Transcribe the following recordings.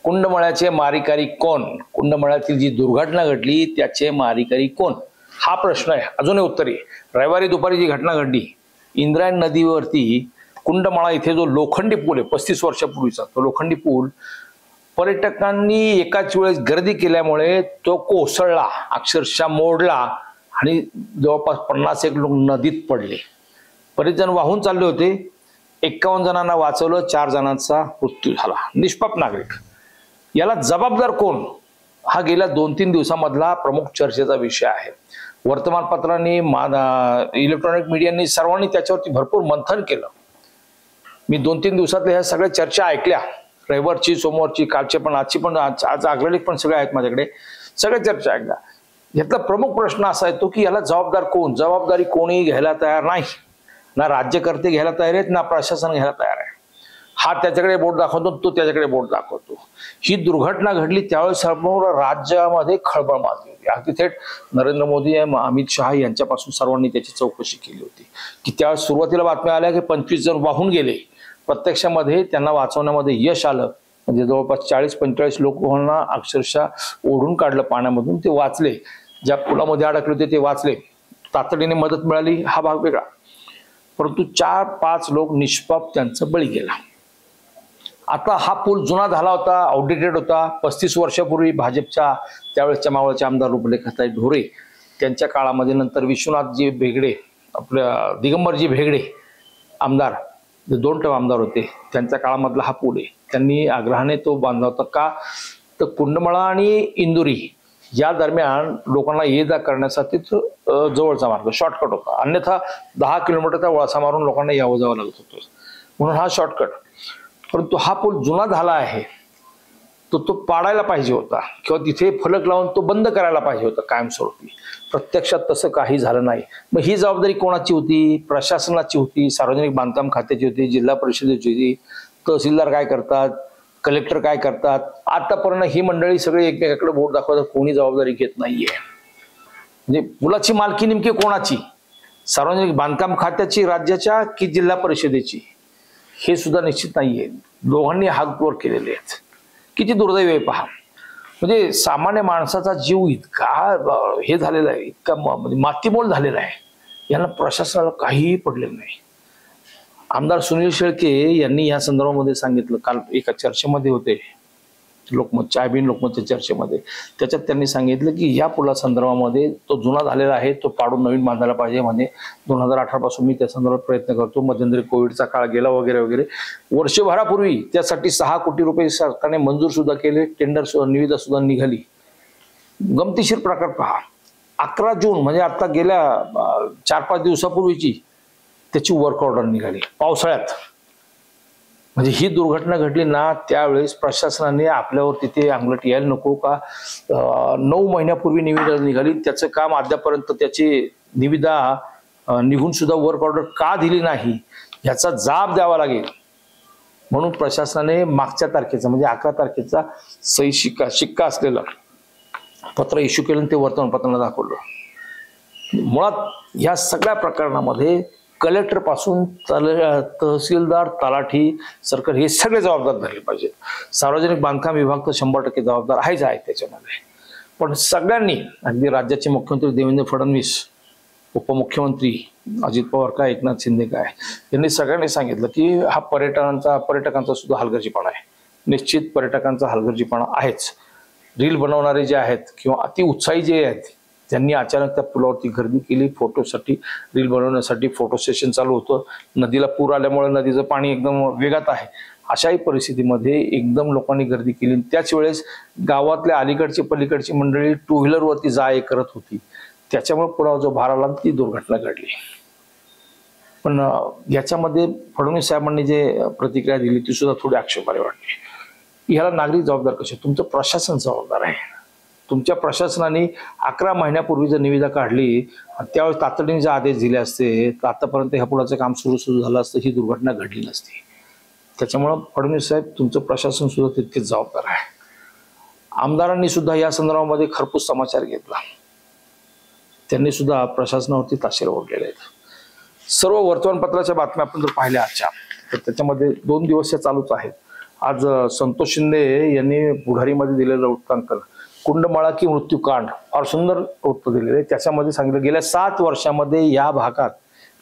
कुंडमळ्याचे मारेकरी कोण? कुंडमळ्यातील जी दुर्घटना घडली त्याचे मारेकरी कोण हा प्रश्न आहे. अजूनही उत्तर आहे. रविवारी दुपारी जी घटना घडली इंद्रायणी नदीवरती कुंडमळा इथे जो लोखंडी पूल आहे 35 वर्षापूर्वीचा तो लोखंडी पूल पर्यटकांनी एकाच वेळेस गर्दी केल्यामुळे तो कोसळला, अक्षरशः मोडला आणि जवळपास 51 लोक नदीत पडले. बरेच जण वाहून चालले होते. 51 जणांना वाचवलं, 4 जणांचा मृत्यू झाला. निष्पाप नागरिक. याला जबाबदार कोण हा गेल्या 2-3 दिवसामधला प्रमुख चर्चेचा विषय आहे. वर्तमानपत्रांनी इलेक्ट्रॉनिक मीडियानी सर्वांनी त्याच्यावरती भरपूर मंथन केलं. मी 2-3 दिवसातल्या ह्या सगळ्या चर्चा ऐकल्या. रविवारची, सोमवारची, कालची पण, आजची पण, आज आगलेले पण सगळे आहेत माझ्याकडे. सगळ्या चर्चा ऐकल्या. यातला प्रमुख प्रश्न असा येतो की याला जबाबदार कोण? जबाबदारी कोणी घ्यायला तयार नाही. ना राज्यकर्ते घ्यायला तयार आहेत, ना प्रशासन घ्यायला तयार आहे. हा त्याच्याकडे बोट दाखवतो, तो त्याच्याकडे बोट दाखवतो. ही दुर्घटना घडली त्यावेळेस संपूर्ण राज्यामध्ये खळबळ माजली होती. अगदी थेट नरेंद्र मोदी आणि अमित शहा यांच्यापासून सर्वांनी त्याची चौकशी केली होती की त्यावेळेस सुरुवातीला बातम्या आल्या की 25 जण वाहून गेले. प्रत्यक्षामध्ये त्यांना वाचवण्यामध्ये यश आलं. म्हणजे जवळपास 40-45 लोकांना अक्षरशः ओढून काढलं पाण्यामधून. ते वाचले. ज्या पुलामध्ये अडकले होते ते वाचले. तातडीने मदत मिळाली हा भाग वेगळा. परंतु 4-5 लोक निष्पाप त्यांचा बळी गेला. आता हा पूल जुना झाला होता, आउटडेटेड होता. 35 वर्षापूर्वी भाजपच्या त्यावेळेसच्या मावळचे आमदार रूपलेखाताई ढोरे त्यांच्या काळामध्ये, नंतर विश्वनाथजी भेगडे, आपल्या दिगंबरजी भेगडे आमदार, जे 2 टर्म आमदार होते, त्यांच्या काळामधला हा पूल आहे. त्यांनी आग्रहाने तो बांधला होता. का तर कुंडमळा आणि इंदुरी या दरम्यान लोकांना ये जा करण्यासाठी जवळचा मार्ग, शॉर्टकट होता. अन्यथा 10 किलोमीटरचा वळसा मारून लोकांना यावं जावं लागत होतं. म्हणून हा शॉर्टकट. परंतु हा पूल जुना झाला आहे, तो पाडायला पाहिजे होता किंवा तिथे फलक लावून तो बंद करायला पाहिजे होता कायमस्वरूपी. प्रत्यक्षात तसं काही झालं नाही. मग ही जबाबदारी कोणाची होती? प्रशासनाची होती, सार्वजनिक बांधकाम खात्याची होती, जिल्हा परिषदेची होती. तहसीलदार काय करतात, कलेक्टर काय करतात? आतापर्यंत ही मंडळी सगळे एकमेकाकडे बोट दाखवतात. कोणी जबाबदारी घेत नाहीये. म्हणजे पुलाची मालकी नेमकी कोणाची? सार्वजनिक बांधकाम खात्याची राज्याच्या की जिल्हा परिषदेची? हे सुद्धा निश्चित नाहीये. दोघांनी हातवर केलेले आहेत. किती दुर्दैव आहे पहा. म्हणजे सामान्य माणसाचा जीव इतका हे झालेला आहे, इतका म्हणजे मातीमोल झालेला आहे. यांना प्रशासनाला काहीही पडलेलं नाही. आमदार सुनील शेळके यांनी या संदर्भामध्ये सांगितलं. काल एका चर्चेमध्ये होते, लोकमत, चायबीन लोकमतच्या चर्चेमध्ये. त्याच्यात त्यांनी सांगितलं की या पुला संदर्भामध्ये तो जुना झालेला आहे, तो पाडून नवीन बांधायला पाहिजे. म्हणजे 2018 पासून मी त्या संदर्भात प्रयत्न करतो. मध्यंतरी कोविडचा काळ गेला वगैरे वगैरे. वर्षभरापूर्वी त्यासाठी 6 कोटी रुपये सरकारने मंजूर सुद्धा केले. टेंडर सुद्धा, निविदा सुद्धा निघाली. गमतीशीर प्रकार पहा. 11 जून म्हणजे आता गेल्या 4-5 दिवसापूर्वीची त्याची वर्क ऑर्डर निघाली पावसाळ्यात. म्हणजे ही दुर्घटना घडली ना त्यावेळेस प्रशासनाने आपल्यावर तिथे अंगलट यायला नको का? 9 महिन्यापूर्वी निविदा निघाली. त्याचं काम अद्यापर्यंत त्याची निविदा निघून सुद्धा वर्क ऑर्डर का दिली नाही याचा जाब द्यावा लागेल. म्हणून प्रशासनाने मागच्या तारखेचा म्हणजे 11 तारखेचा सही शिक्का असलेलं पत्र इश्यू केलं. ते वर्तमानपत्रांना दाखवलं. मुळात या सगळ्या प्रकरणामध्ये कलेक्टर पासून तहसीलदार, तलाठी, सरकार हे सगळे जबाबदार झाले पाहिजेत. सार्वजनिक बांधकाम विभाग तर 100% जबाबदार आहेच आहे त्याच्यामध्ये. पण सगळ्यांनी, अगदी राज्याचे मुख्यमंत्री देवेंद्र फडणवीस, उपमुख्यमंत्री अजित पवार काय, एकनाथ शिंदे काय, यांनी सगळ्यांनी सांगितलं की हा पर्यटकांचा सुद्धा हलगर्जीपणा आहे. निश्चित पर्यटकांचा हलगर्जीपणा आहेच. रील बनवणारे जे आहेत किंवा अति उत्साही जे आहेत त्यांनी अचानक त्या पुलावरती गर्दी केली फोटोसाठी, रील बनवण्यासाठी. फोटो सेशन चालू होतं. नदीला पूर आल्यामुळे नदीचं पाणी एकदम वेगात आहे. अशाही परिस्थितीमध्ये एकदम लोकांनी गर्दी केली. त्याच वेळेस गावातल्या अलीकडची पलीकडची मंडळी 2 व्हीलरवरती जा-ये करत होती. त्याच्यामुळे पुलावर जो भार आला ती दुर्घटना घडली. पण याच्यामध्ये फडणवीस साहेबांनी जे प्रतिक्रिया दिली ती सुद्धा थोडी आक्षेपार्ह वाटली. ह्याला नागरिक जबाबदार कसे? तुमचं प्रशासन जबाबदार आहे. तुमच्या प्रशासनाने 11 महिन्यापूर्वी जर निविदा काढली त्यावेळेस तातडीने जे आदेश दिले असते तर आतापर्यंत ह्या पुलाचं काम सुरू झालं असतं, ही दुर्घटना घडली नसती. त्याच्यामुळं फडणवीस साहेब तुमचं प्रशासन सुद्धा तितकेच जबाबदार आहे. आमदारांनी सुद्धा या संदर्भामध्ये खरपूस समाचार घेतला. त्यांनी सुद्धा प्रशासनावरती ताशेरे ओढलेले आहेत. सर्व वर्तमानपत्राच्या बातम्या आपण जर पाहिल्या आजच्या तर त्याच्यामध्ये 2 दिवस चालूच आहेत. आज संतोष शिंदे यांनी पुढारीमध्ये दिलेलं वृत्तांकन कुंडमाळा की मृत्यूकांड फार सुंदर वृत्त दिलेलं आहे. त्याच्यामध्ये सांगितलं गेल्या 7 वर्षामध्ये या भागात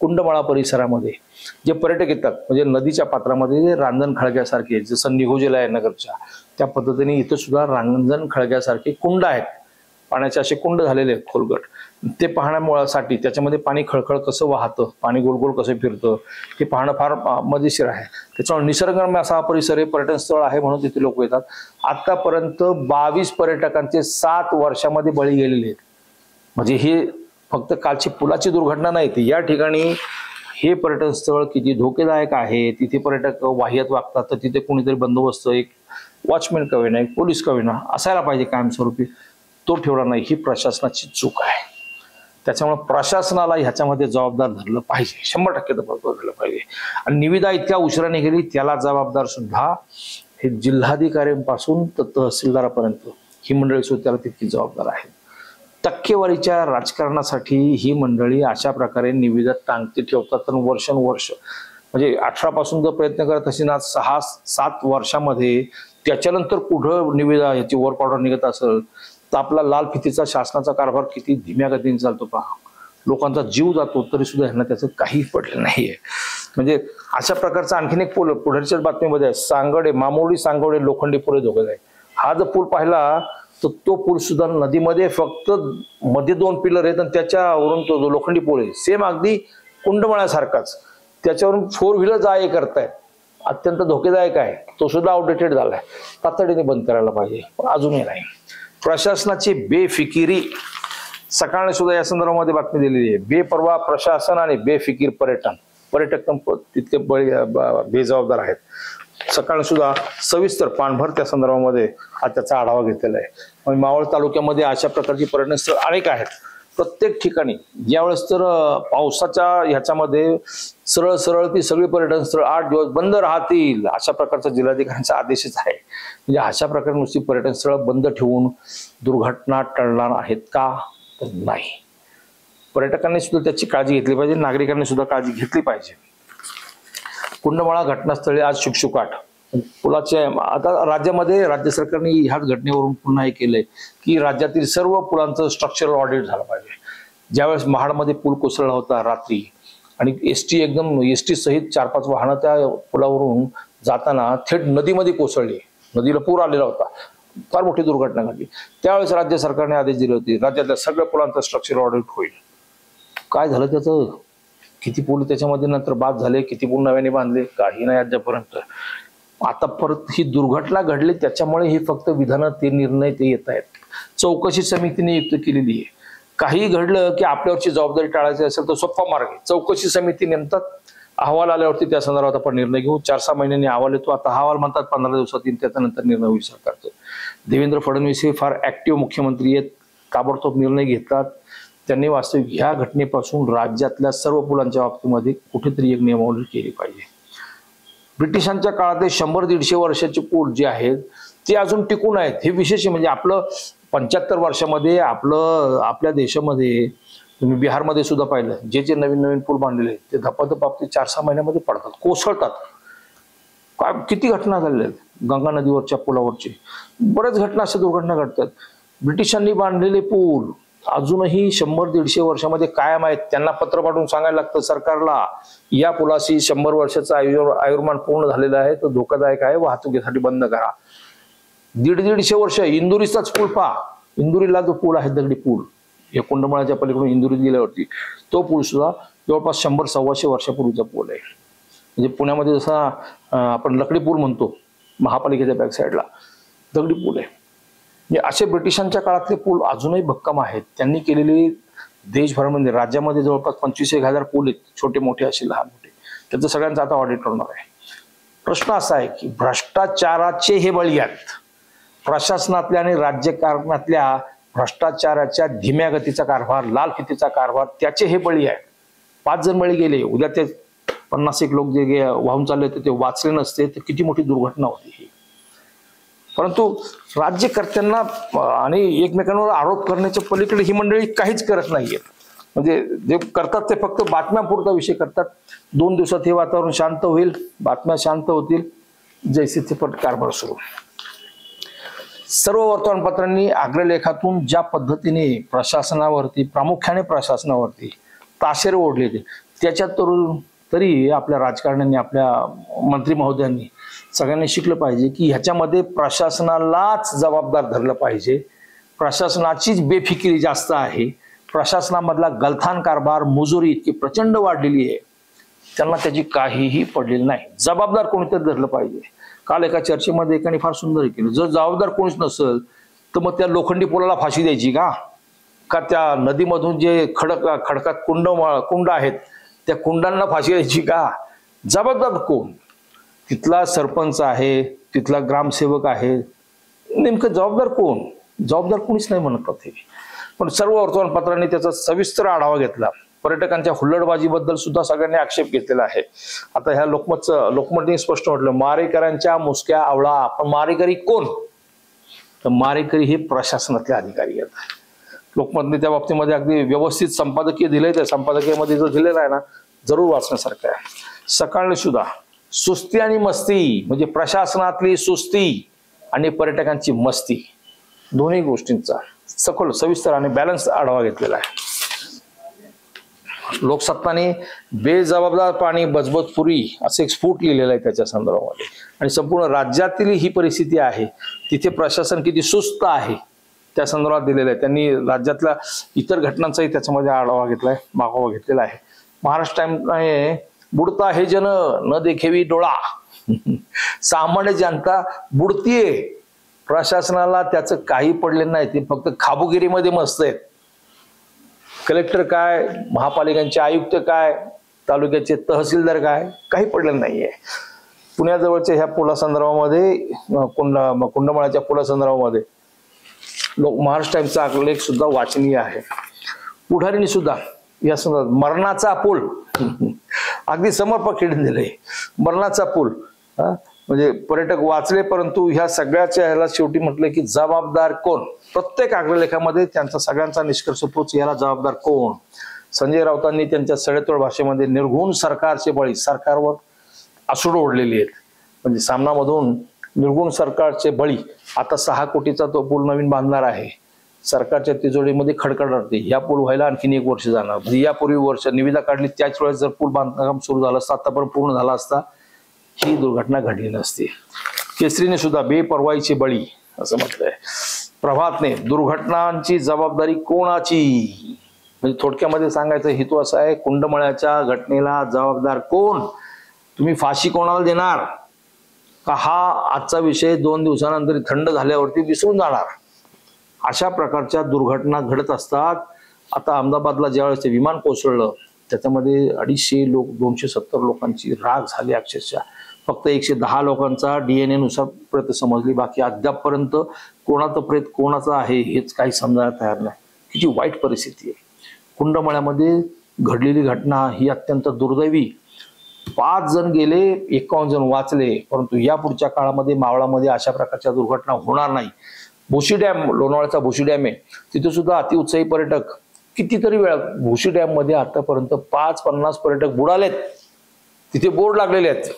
कुंडमाळा परिसरामध्ये जे पर्यटक येतात म्हणजे नदीच्या पात्रामध्ये जे रांजण खळग्यासारखे जसं निघोजेला आहे नगरच्या त्या पद्धतीने इथं सुद्धा रांजण खळग्यासारखे कुंड आहेत. पाण्याचे असे कुंड झालेले आहेत खोलगट. ते पाहण्यासाठी त्याच्यामध्ये पाणी खळखळ कसं वाहतं, पाणी गोल गोल कसं फिरतं हे पाहणं फार मजेशीर आहे. त्याच्यामुळे निसर्गरम्य असा हा परिसर हे पर्यटन स्थळ आहे म्हणून तिथे लोक येतात. आतापर्यंत 22 पर्यटकांचे 7 वर्षामध्ये बळी गेलेले आहेत. म्हणजे हे फक्त कालची पुलाची दुर्घटना नाही, ती या ठिकाणी हे पर्यटन स्थळ किती धोकेदायक आहे. तिथे पर्यटक वाह्यात वागतात तर तिथे कोणीतरी बंदोबस्त एक वॉचमॅन का होईना एक पोलीस का होईना असायला पाहिजे कायमस्वरूपी. तो ठेवला नाही. ही प्रशासनाची चूक आहे. त्याच्यामुळे प्रशासनाला ह्याच्यामध्ये जबाबदार धरलं पाहिजे. 100% जबाबदार धरलं पाहिजे. आणि निविदा इतक्या उशिराने गेली त्याला जबाबदार सुद्धा हे जिल्हाधिकाऱ्यांपासून तर तहसीलदारापर्यंत ही मंडळी सुद्धा त्याला तितकी जबाबदार आहे. टक्केवारीच्या राजकारणासाठी ही मंडळी अशा प्रकारे निविदा टांगती ठेवतात तर वर्षानुवर्ष म्हणजे 18 पासून जर प्रयत्न करत असेल ना 6-7 वर्षामध्ये त्याच्यानंतर कुठं निविदा याची वर्क ऑर्डर निघत असेल तर आपला लाल फितीचा शासनाचा कारभार किती धीम्या गतीने चालतो पहा. लोकांचा जीव जातो तरी सुद्धा ह्यांना त्याचं काही पडलं नाहीये. म्हणजे अशा प्रकारचा आणखीन एक पूल पुढारीच्याच बातमीमध्ये सांगोडे मामोडी सांगोडे लोखंडी पुल धोक्यात आहे. हा जर पूल पाहिला तर तो पूल सुद्धा नदीमध्ये फक्त मध्ये 2 पिलर आहेत आणि त्याच्यावरून तो जो लोखंडी पूल आहे सेम अगदी कुंडमाळ्यासारखाच त्याच्यावरून 4 व्हीलर जा ये करतायत. अत्यंत धोकेदायक आहे. तो सुद्धा आउटडेटेड झालाय. तातडीने बंद करायला पाहिजे. पण अजूनही नाही. प्रशासनाची बेफिकिरी सकाळने सुद्धा या संदर्भामध्ये बातमी दिलेली आहे. बेपर्वा प्रशासन आणि बेफिकीर पर्यटक तितके बेजबाबदार आहेत. सकाळने सुद्धा सविस्तर पाणभर त्या संदर्भामध्ये आज त्याचा आढावा घेतलेला आहे. मावळ तालुक्यामध्ये अशा प्रकारची पर्यटन स्थळ अनेक आहेत. प्रत्येक ठिकाणी ज्यावेळेस तर पावसाच्या ह्याच्यामध्ये सरळ सरळ ती सगळी पर्यटन स्थळ 8 दिवस बंद राहतील अशा प्रकारचा जिल्हाधिकाऱ्यांचा आदेशच आहे. म्हणजे अशा प्रकारे नुसती पर्यटन स्थळ बंद ठेवून दुर्घटना टळणार आहेत का? तर नाही. पर्यटकांनी सुद्धा त्याची काळजी घेतली पाहिजे. नागरिकांनी सुद्धा काळजी घेतली पाहिजे. कुंडमाळा घटनास्थळी आज शुकशुकाट पुलाचे आता राज्यामध्ये राज्य सरकारने ह्याच घटनेवरून पुन्हा हे केलंय की राज्यातील सर्व पुलांचं स्ट्रक्चरल ऑडिट झालं पाहिजे. ज्यावेळेस महाडमध्ये पूल कोसळला होता रात्री आणि एसटी सहित 4-5 वाहनं त्या पुलावरून जाताना थेट नदीमध्ये कोसळली. नदीला पूर आलेला होता. फार मोठी दुर्घटना घडली. त्यावेळेस राज्य सरकारने आदेश दिले होते राज्यातल्या सगळ्या पुलांचं स्ट्रक्चरल ऑडिट होईल. काय झालं त्याचं? किती पूल त्याच्यामध्ये नंतर बाद झाले, किती पूल नव्याने बांधले, काही नाही अद्यापर्यंत. आता परत ही दुर्घटना घडली त्याच्यामुळे ही फक्त विधानात ते निर्णय ते येत आहेत. चौकशी समितीने नियुक्त केलेली आहे. काही घडलं की आपल्यावरची जबाबदारी टाळायची असेल तर सोपा मार्ग आहे. चौकशी समिती नेमतात. अहवाल आल्यावरती त्या संदर्भात आपण निर्णय घेऊ. 4-6 महिन्यांनी अहवाल येतो. आता अहवाल म्हणतात 15 दिवसात येईल. त्याच्यानंतर निर्णय होईल सरकारचं. देवेंद्र फडणवीस हे फार ऍक्टिव्ह मुख्यमंत्री आहेत. ताबडतोब निर्णय घेतात. त्यांनी वास्तविक ह्या घटनेपासून राज्यातल्या सर्व पुलांच्या बाबतीमध्ये कुठेतरी एक नियमावली केली पाहिजे. ब्रिटिशांच्या काळातले 100-150 वर्षाचे पूल जे आहेत ते अजून टिकून आहेत. हे विशेष म्हणजे आपलं 75 वर्षामध्ये आपल्या देशामध्ये तुम्ही बिहारमध्ये सुद्धा पाहिलं जे नवीन पूल बांधलेले आहेत ते धपाधप आपले 4-6 महिन्यामध्ये पडतात, कोसळतात. काय किती घटना झालेल्या आहेत गंगा नदीवरच्या पुलावरची. बऱ्याच घटना अशा दुर्घटना घडतात. ब्रिटिशांनी बांधलेले पूल अजूनही 100-150 वर्षामध्ये कायम आहेत. त्यांना पत्र पाठवून सांगायला लागतं सरकारला या पुलाशी 100 वर्षाचं आयुर्मान पूर्ण झालेलं आहे तर धोकादायक आहे, वाहतुकीसाठी बंद करा. 150 वर्ष इंदुरीचाच पूल पहा. इंदुरीला जो पूल आहे दगडी पूल या कुंडमाळ्याच्या पलीकडून इंदुरीत गेल्यावरती तो पूल सुद्धा जवळपास 100-125 वर्षापूर्वीचा पूल आहे. म्हणजे पुण्यामध्ये जसा आपण लकडी पूल म्हणतो महापालिकेच्या बॅक साईडला दगडी पूल आहे. असे ब्रिटिशांच्या काळातले पूल अजूनही भक्कम आहेत. त्यांनी केलेली देशभरामध्ये राज्यामध्ये जवळपास 25,000 पूल आहेत, छोटे मोठे असे लहान मोठे. त्याचं सगळ्यांचं आता ऑडिट होणार आहे. प्रश्न असा आहे की भ्रष्टाचाराचे हे बळी आहेत. प्रशासनातल्या आणि राज्यकारणातल्या भ्रष्टाचाराच्या धीम्या गतीचा कारभार, लाल फितीचा कारभार त्याचे हे बळी आहेत. 5 जण बळी गेले. उद्या ते 50 लोक जे वाहून चालले ते वाचले नसते तर किती मोठी दुर्घटना होती ही. परंतु राज्यकर्त्यांना आणि एकमेकांवर आरोप करण्याच्या पलीकडे ही मंडळी काहीच करत नाहीये. म्हणजे जे करतात ते फक्त बातम्यापुरता विषय करतात. 2 दिवसात हे वातावरण शांत होईल, बातम्या शांत होतील, जैसे ते पट कारभार सुरू. सर्व वर्तमानपत्रांनी अग्रलेखातून ज्या पद्धतीने प्रशासनावरती, प्रामुख्याने प्रशासनावरती ताशेरे ओढले ते, त्याच्यात तरी आपल्या राजकारण्यांनी, आपल्या मंत्री महोदयांनी सगळ्यांनी शिकलं पाहिजे की ह्याच्यामध्ये प्रशासनालाच जबाबदार धरलं पाहिजे. प्रशासनाचीच बेफिकिरी जास्त आहे. प्रशासनामधला गलथान कारभार, मुजुरी इतकी प्रचंड वाढलेली आहे, त्यांना त्याची काहीही पडलेली नाही. जबाबदार कोणीतरी धरलं पाहिजे. काल एका चर्चेमध्ये एकाने फार सुंदर केलं, जर जबाबदार कोणीच नसेल तर मग त्या लोखंडी पुलाला फाशी द्यायची का? का त्या नदीमधून जे खडकात कुंड आहेत त्या कुंडांना फाशी द्यायची का? जबाबदार कोण? तिथला सरपंच आहे, तिथला ग्रामसेवक आहे, नेमकं जबाबदार कोण? जबाबदार कोणीच नाही म्हणत होते. पण सर्व वर्तमानपत्रांनी त्याचा सविस्तर आढावा घेतला. पर्यटकांच्या हुल्लडबाजीबद्दल सुद्धा सगळ्यांनी आक्षेप घेतलेला आहे. आता ह्या लोकमतने स्पष्ट म्हटलं, मारेकऱ्यांच्या मुसक्या आवळा. पण मारेकरी कोण? तर मारेकरी हे प्रशासनातले अधिकारी आहेत. लोकमतने त्या बाबतीमध्ये अगदी व्यवस्थित संपादकीय दिलंय. त्या संपादकीयमध्ये जो दिलेला आहे ना, जरूर वाचण्यासारखं आहे. सकाळने सुद्धा सुस्ती आणि मस्ती, म्हणजे प्रशासनातली सुस्ती आणि पर्यटकांची मस्ती, दोन्ही गोष्टींचा सखोल, सविस्तर आणि बॅलन्स आढावा घेतलेला आहे. लोकसत्ताने बेजबाबदार पाणी बजबजपुरी असं एक स्फुट लिहिलेलं आहे त्याच्या संदर्भामध्ये. आणि संपूर्ण राज्यातील ही परिस्थिती आहे, तिथे प्रशासन किती सुस्त आहे त्या संदर्भात दिलेलं आहे. त्यांनी राज्यातल्या इतर घटनांचाही त्याच्यामध्ये आढावा घेतलाय, मागोवा घेतलेला आहे. महाराष्ट्र टाइम्सने बुडता हे जन न देखेवी डोळा, सामान्य जनता बुडतीये, प्रशासनाला त्याचं काही पडलेलं नाही, ते फक्त खाबुगिरीमध्ये मस्त आहेत. कलेक्टर काय, महापालिकांचे आयुक्त काय, तालुक्याचे तहसीलदार काय, काही पडलेलं नाहीये. पुण्याजवळच्या ह्या पुलासंदर्भामध्ये, कुंडमाळ्याच्या पुलासंदर्भामध्ये महाराष्ट्र टाइम्सचा आलेख सुद्धा वाचनीय आहे. पुढारीने सुद्धा या संदर्भात मरणाचा पूल अगदी समर्पक खेळून दिलंय. मरणाचा पूल, म्हणजे पर्यटक वाचले, परंतु ह्या सगळ्याच्या ह्याला शेवटी म्हटलं की जबाबदार कोण? प्रत्येक अग्रलेखामध्ये त्यांचा सगळ्यांचा निष्कर्ष तोच, याला जबाबदार कोण? संजय राऊतांनी त्यांच्या सडेतोड भाषेमध्ये निर्घुण सरकारचे बळी, सरकारवर आसूड ओढलेली आहेत. म्हणजे सामनामधून निर्गुण सरकारचे बळी. आता 6 कोटीचा तो पूल नवीन बांधणार आहे. सरकारच्या तिजोरीमध्ये खडखड राहते. या पूल व्हायला आणखीन 1 वर्ष जाणार. म्हणजे यापूर्वी वर्ष निविदा काढली त्याच वेळेस जर पूल बांधकाम सुरू झालं असतं, आतापर्यंत पूर्ण झाला असता, ही दुर्घटना घडली नसती. केसरीने सुद्धा बेपर्वाईचे बळी असं म्हटलंय. प्रभातने दुर्घटनांची जबाबदारी कोणाची, म्हणजे थोडक्यामध्ये सांगायचा हेतू असा आहे, कुंडमळ्याच्या घटनेला जबाबदार कोण? तुम्ही फाशी कोणाला देणार? का हा आजचा विषय 2 दिवसानंतर थंड झाल्यावरती विसरून जाणार? अशा प्रकारच्या दुर्घटना घडत असतात. आता अहमदाबादला ज्यावेळेस ते विमान कोसळलं, त्याच्यामध्ये 250 लोक, 270 लोकांची राख झाली अक्षरशः. फक्त 110 लोकांचा DNA नुसार प्रेत समजली. बाकी अद्यापपर्यंत कोणाचं प्रेत कोणाचं आहे हेच काही समजायला तयार नाही. किती वाईट परिस्थिती आहे. कुंडमळ्यामध्ये घडलेली घटना ही अत्यंत दुर्दैवी. 5 जण गेले, 51 जण वाचले. परंतु या पुढच्या काळामध्ये मावळामध्ये अशा प्रकारच्या दुर्घटना होणार नाही. भोशी डॅम, लोणावळ्याचा भोशी डॅम आहे, तिथे सुद्धा अतिउत्साही पर्यटक कितीतरी वेळा, भोशी डॅम मध्ये आतापर्यंत 5-50 पर्यटक बुडालेत. तिथे बोर्ड लागलेले आहेत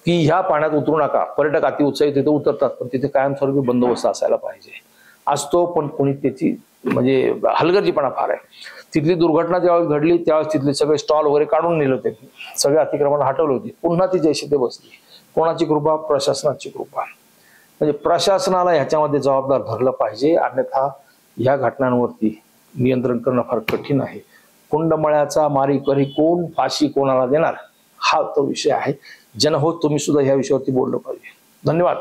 की ह्या पाण्यात उतरू नका. पर्यटक अतिउत्साही तिथे उतरतात, पण तिथे कायमस्वरूपी बंदोबस्त असायला पाहिजे. असतो, पण कोणी त्याची म्हणजे हलगर्जीपणा फार आहे. तिथली दुर्घटना ज्यावेळेस घडली त्यावेळेस तिथले सगळे स्टॉल वगैरे काढून नेले होते, सगळे अतिक्रमण हटवले होते. पुन्हा ती जैशी ते बसली. कोणाची कृपा? प्रशासनाची कृपा. म्हणजे प्रशासनाला ह्याच्यामध्ये जबाबदार धरलं पाहिजे, अन्यथा ह्या घटनांवरती नियंत्रण करणं फार कठीण आहे. कुंडमळ्याचा मारेकरी कोण, फाशी कोणाला देणार, हा तो विषय आहे. जनहो तुम्ही सुद्धा ह्या विषयावरती बोललं पाहिजे. धन्यवाद.